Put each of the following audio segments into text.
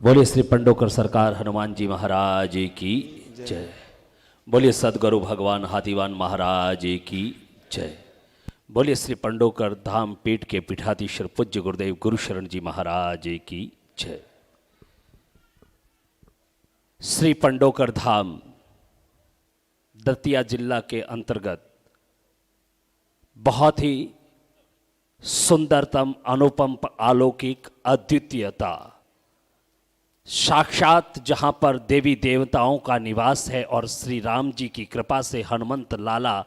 बोलिए श्री पंडोकर सरकार हनुमान जी महाराज की जय। बोलिए सदगुरु भगवान हाथीवान महाराज की जय। बोलिए श्री पंडोकर धाम पीठ के पीठाधीश्वर पूज्य गुरुदेव गुरु शरण जी महाराज की जय। श्री पंडोकर धाम दतिया जिला के अंतर्गत बहुत ही सुंदरतम अनुपम अलौकिक अद्वितीयता साक्षात जहां पर देवी देवताओं का निवास है और श्री राम जी की कृपा से हनुमंत लाला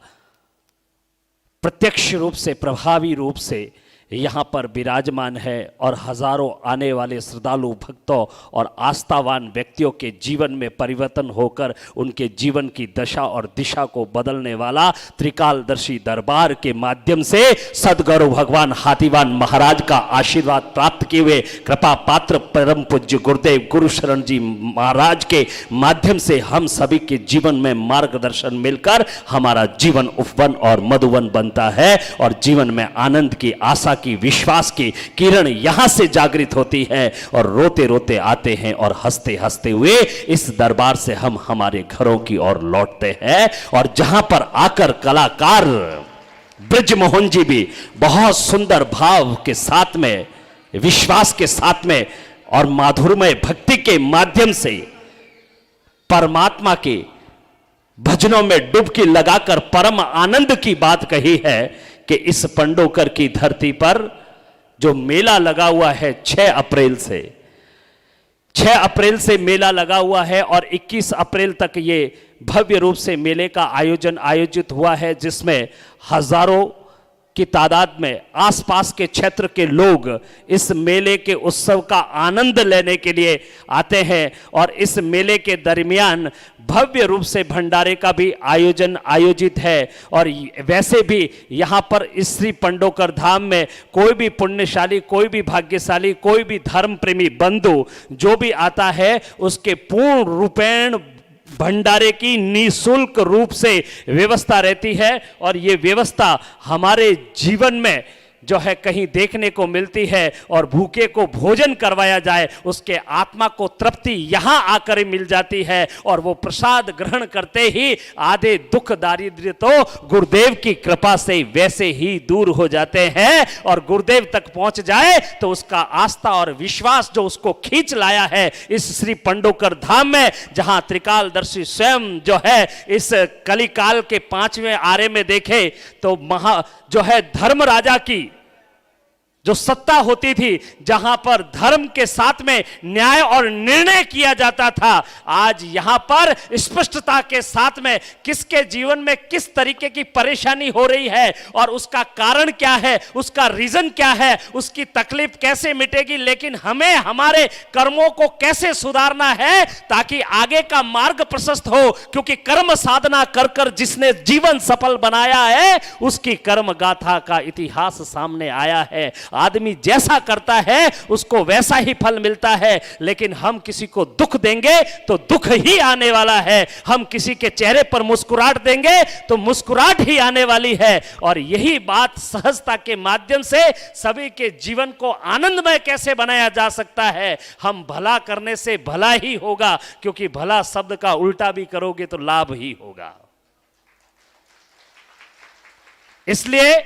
प्रत्यक्ष रूप से प्रभावी रूप से यहाँ पर विराजमान है और हजारों आने वाले श्रद्धालु भक्तों और आस्थावान व्यक्तियों के जीवन में परिवर्तन होकर उनके जीवन की दशा और दिशा को बदलने वाला त्रिकालदर्शी दरबार के माध्यम से सदगुरु भगवान हाथीवान महाराज का आशीर्वाद प्राप्त किए हुए कृपा पात्र परम पूज्य गुरुदेव गुरु शरण जी महाराज के माध्यम से हम सभी के जीवन में मार्गदर्शन मिलकर हमारा जीवन उपवन और मधुवन बनता है और जीवन में आनंद की आशा की विश्वास की किरण यहां से जागृत होती है और रोते रोते आते हैं और हंसते हंसते हुए इस दरबार से हम हमारे घरों की ओर लौटते हैं। और जहां पर आकर कलाकार ब्रजमोहन जी भी बहुत सुंदर भाव के साथ में विश्वास के साथ में और माधुर्यमय भक्ति के माध्यम से परमात्मा के भजनों में डुबकी लगाकर परम आनंद की बात कही है कि इस पंडोकर की धरती पर जो मेला लगा हुआ है 6 अप्रैल से मेला लगा हुआ है और 21 अप्रैल तक ये भव्य रूप से मेले का आयोजन आयोजित हुआ है, जिसमें हजारों की तादाद में आसपास के क्षेत्र के लोग इस मेले के उत्सव का आनंद लेने के लिए आते हैं। और इस मेले के दरमियान भव्य रूप से भंडारे का भी आयोजन आयोजित है। और वैसे भी यहाँ पर इस श्री पंडोकर धाम में कोई भी पुण्यशाली, कोई भी भाग्यशाली, कोई भी धर्म प्रेमी बंधु जो भी आता है उसके पूर्ण रूपेण भंडारे की निःशुल्क रूप से व्यवस्था रहती है। और ये व्यवस्था हमारे जीवन में जो है कहीं देखने को मिलती है। और भूखे को भोजन करवाया जाए, उसके आत्मा को तृप्ति यहाँ आकर मिल जाती है और वो प्रसाद ग्रहण करते ही आधे दुख दारिद्र्य तो गुरुदेव की कृपा से वैसे ही दूर हो जाते हैं। और गुरुदेव तक पहुंच जाए तो उसका आस्था और विश्वास जो उसको खींच लाया है इस श्री पंडोकर धाम में, जहां त्रिकालदर्शी स्वयं जो है इस कलिकाल के 5वें आरे में देखे तो जो है धर्म राजा की जो सत्ता होती थी, जहां पर धर्म के साथ में न्याय और निर्णय किया जाता था, आज यहां पर स्पष्टता के साथ में किसके जीवन में किस तरीके की परेशानी हो रही है और उसका कारण क्या है, उसका रीजन क्या है, उसकी तकलीफ कैसे मिटेगी, लेकिन हमें हमारे कर्मों को कैसे सुधारना है ताकि आगे का मार्ग प्रशस्त हो। क्योंकि कर्म साधना कर कर जिसने जीवन सफल बनाया है उसकी कर्म गाथा का इतिहास सामने आया है। आदमी जैसा करता है उसको वैसा ही फल मिलता है, लेकिन हम किसी को दुख देंगे तो दुख ही आने वाला है, हम किसी के चेहरे पर मुस्कुराहट देंगे तो मुस्कुराहट ही आने वाली है। और यही बात सहजता के माध्यम से सभी के जीवन को आनंदमय कैसे बनाया जा सकता है। हम भला करने से भला ही होगा, क्योंकि भला शब्द का उल्टा भी करोगे तो लाभ ही होगा। इसलिए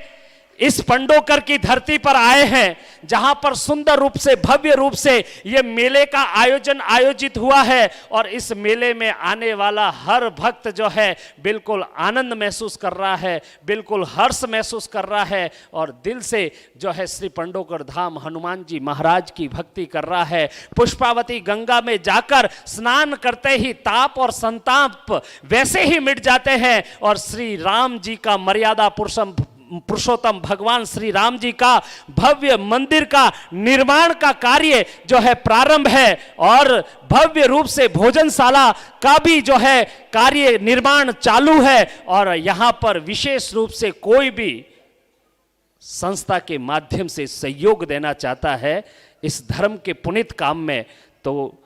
इस पंडोकर की धरती पर आए हैं जहां पर सुंदर रूप से भव्य रूप से यह मेले का आयोजन आयोजित हुआ है। और इस मेले में आने वाला हर भक्त जो है बिल्कुल आनंद महसूस कर रहा है, बिल्कुल हर्ष महसूस कर रहा है और दिल से जो है श्री पंडोकर धाम हनुमान जी महाराज की भक्ति कर रहा है। पुष्पावती गंगा में जाकर स्नान करते ही ताप और संताप वैसे ही मिट जाते हैं और श्री राम जी का मर्यादा पुरुषोत्तम भगवान श्री राम जी का भव्य मंदिर का निर्माण का कार्य जो है प्रारंभ है। और भव्य रूप से भोजनशाला का भी जो है कार्य निर्माण चालू है। और यहां पर विशेष रूप से कोई भी संस्था के माध्यम से सहयोग देना चाहता है इस धर्म के पुनीत काम में, तो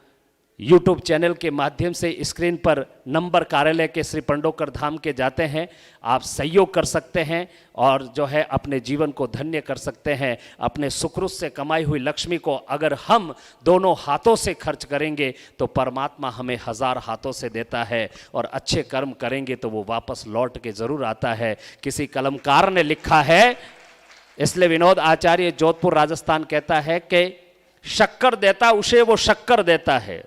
यूट्यूब चैनल के माध्यम से स्क्रीन पर नंबर कार्यालय के श्री पंडोकर धाम के जाते हैं, आप सहयोग कर सकते हैं और जो है अपने जीवन को धन्य कर सकते हैं। अपने सुकृत से कमाई हुई लक्ष्मी को अगर हम दोनों हाथों से खर्च करेंगे तो परमात्मा हमें 1000 हाथों से देता है, और अच्छे कर्म करेंगे तो वो वापस लौट के ज़रूर आता है। किसी कलमकार ने लिखा है, इसलिए विनोद आचार्य जोधपुर राजस्थान कहता है कि शक्कर देता उसे वो शक्कर देता है,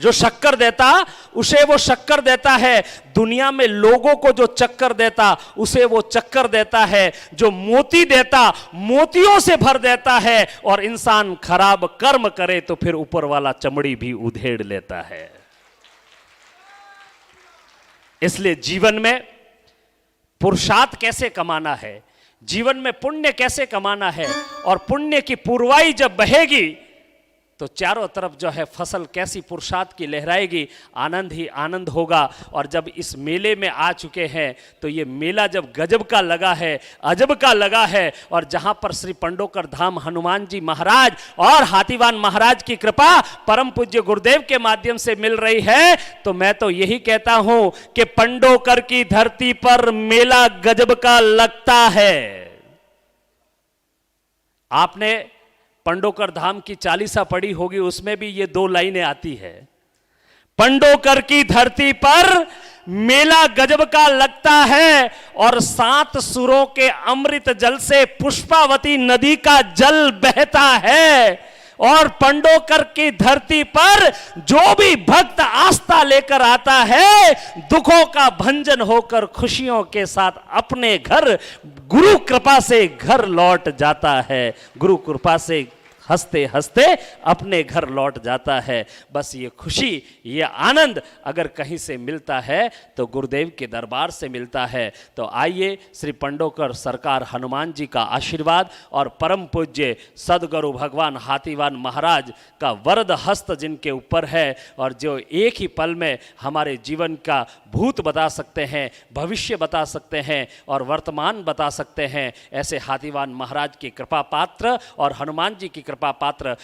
जो शक्कर देता उसे वो शक्कर देता है। दुनिया में लोगों को जो चक्कर देता उसे वो चक्कर देता है, जो मोती देता मोतियों से भर देता है, और इंसान खराब कर्म करे तो फिर ऊपर वाला चमड़ी भी उधेड़ लेता है। इसलिए जीवन में पुरुषार्थ कैसे कमाना है, जीवन में पुण्य कैसे कमाना है, और पुण्य की पुरवाई जब बहेगी तो चारों तरफ जो है फसल कैसी पुरुषार्थ की लहराएगी, आनंद ही आनंद होगा। और जब इस मेले में आ चुके हैं तो ये मेला जब गजब का लगा है, अजब का लगा है, और जहां पर श्री पंडोकर धाम हनुमान जी महाराज और हाथीवान महाराज की कृपा परम पूज्य गुरुदेव के माध्यम से मिल रही है, तो मैं तो यही कहता हूं कि पंडोकर की धरती पर मेला गजब का लगता है। आपने पंडोकर धाम की 40 पढ़ी होगी, उसमें भी ये 2 लाइनें आती है, पंडोकर की धरती पर मेला गजब का लगता है, और 7 सुरों के अमृत जल से पुष्पावती नदी का जल बहता है, और पंडोकर की धरती पर जो भी भक्त आस्था लेकर आता है, दुखों का भंजन होकर खुशियों के साथ अपने घर गुरु कृपा से घर लौट जाता है, गुरु कृपा से हंसते हंसते अपने घर लौट जाता है। बस ये खुशी, ये आनंद अगर कहीं से मिलता है तो गुरुदेव के दरबार से मिलता है। तो आइए श्री पंडोकर सरकार हनुमान जी का आशीर्वाद और परम पूज्य सदगुरु भगवान हाथीवान महाराज का वरद हस्त जिनके ऊपर है, और जो एक ही पल में हमारे जीवन का भूत बता सकते हैं, भविष्य बता सकते हैं और वर्तमान बता सकते हैं, ऐसे हाथीवान महाराज की कृपा पात्र और हनुमान जी की कृपा पात्र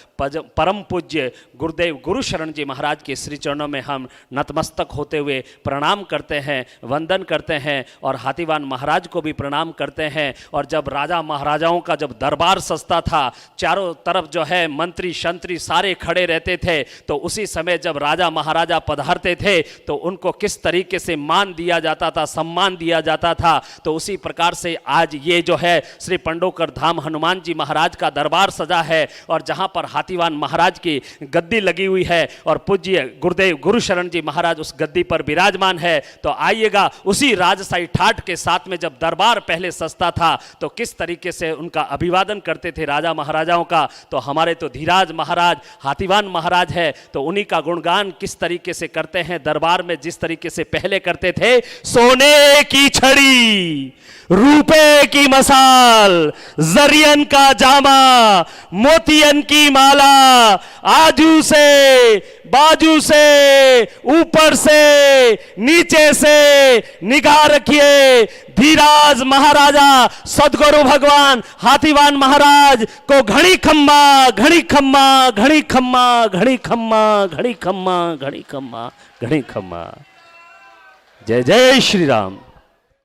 परम पूज्य गुरुदेव गुरु शरण जी महाराज के श्री चरणों में हम नतमस्तक होते हुए प्रणाम करते हैं, वंदन करते हैं, और हाथीवान महाराज को भी प्रणाम करते हैं। और जब राजा महाराजाओं का जब दरबार सजता था, चारों तरफ जो है मंत्री शंत्री सारे खड़े रहते थे, तो उसी समय जब राजा महाराजा पधारते थे तो उनको किस तरीके से मान दिया जाता था, सम्मान दिया जाता था। तो उसी प्रकार से आज ये जो है श्री पंडोकर धाम हनुमान जी महाराज का दरबार सजा है, और जहां पर हाथीवान महाराज की गद्दी लगी हुई है और पूज्य गुरुदेव गुरु शरण जी महाराज उस गद्दी पर विराजमान है। तो आइएगा, उसी राजशाही ठाठ के साथ में जब दरबार पहले सजता था तो किस तरीके से उनका अभिवादन करते थे राजा महाराजाओं का। तो हमारे तो धीराज महाराज हाथीवान महाराज है, तो उन्हीं का गुणगान किस तरीके से करते हैं दरबार में, जिस तरीके से पहले करते थे। सोने की छड़ी, रूपे की मसाल, जरियन का जामा, मोतियन की माला, आजू से बाजू से ऊपर से नीचे से निगाह रखिए। धीराज महाराजा सदगुरु भगवान हाथीवान महाराज को घड़ी खम्मा घड़ी खम्मा घड़ी खम्मा घड़ी खम्मा घड़ी खम्मा घड़ी खम्मा घड़ी खम्मा। जय जय श्री राम।